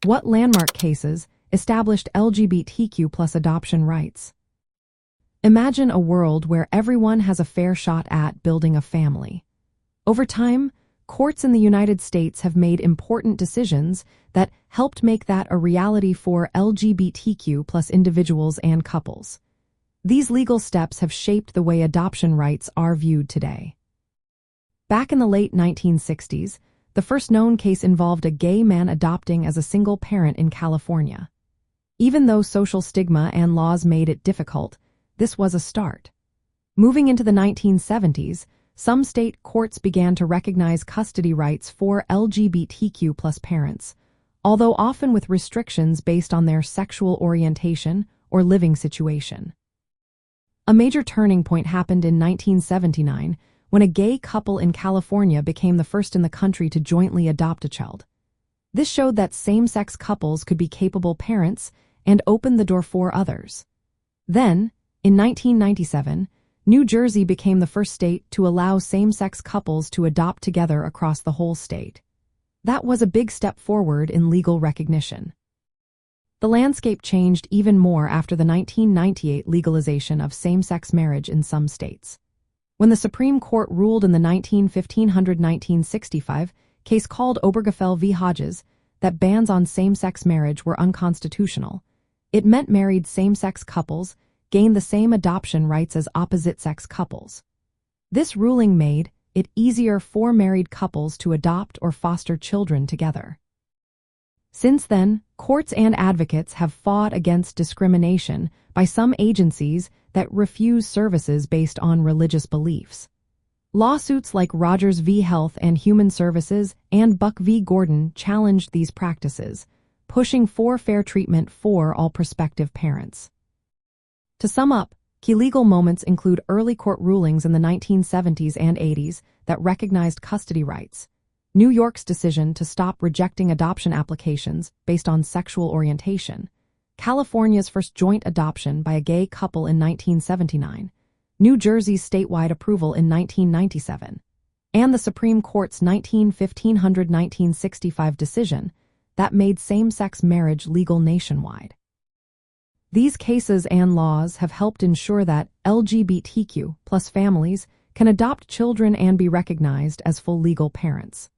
What landmark cases established LGBTQ plus adoption rights? Imagine a world where everyone has a fair shot at building a family. Over time, courts in the United States have made important decisions that helped make that a reality for LGBTQ plus individuals and couples. These legal steps have shaped the way adoption rights are viewed today. Back in the late 1960s, the first known case involved a gay man adopting as a single parent in California. Even though social stigma and laws made it difficult, this was a start. Moving into the 1970s, some state courts began to recognize custody rights for LGBTQ plus parents, although often with restrictions based on their sexual orientation or living situation. A major turning point happened in 1979 when a gay couple in California became the first in the country to jointly adopt a child. This showed that same-sex couples could be capable parents and opened the door for others. Then, in 1997, New Jersey became the first state to allow same-sex couples to adopt together across the whole state. That was a big step forward in legal recognition. The landscape changed even more after the 1998 legalization of same-sex marriage in some states. When the Supreme Court ruled in the 1965 case called Obergefell v. Hodges that bans on same-sex marriage were unconstitutional, it meant married same-sex couples gained the same adoption rights as opposite-sex couples. This ruling made it easier for married couples to adopt or foster children together. Since then, courts and advocates have fought against discrimination by some agencies that refuse services based on religious beliefs. Lawsuits like Rogers v. Health and Human Services and Buck v. Gordon challenged these practices, pushing for fair treatment for all prospective parents. To sum up, key legal moments include early court rulings in the 1970s and 80s that recognized custody rights, New York's decision to stop rejecting adoption applications based on sexual orientation, California's first joint adoption by a gay couple in 1979, New Jersey's statewide approval in 1997, and the Supreme Court's 1965 decision that made same-sex marriage legal nationwide. These cases and laws have helped ensure that LGBTQ plus families can adopt children and be recognized as full legal parents.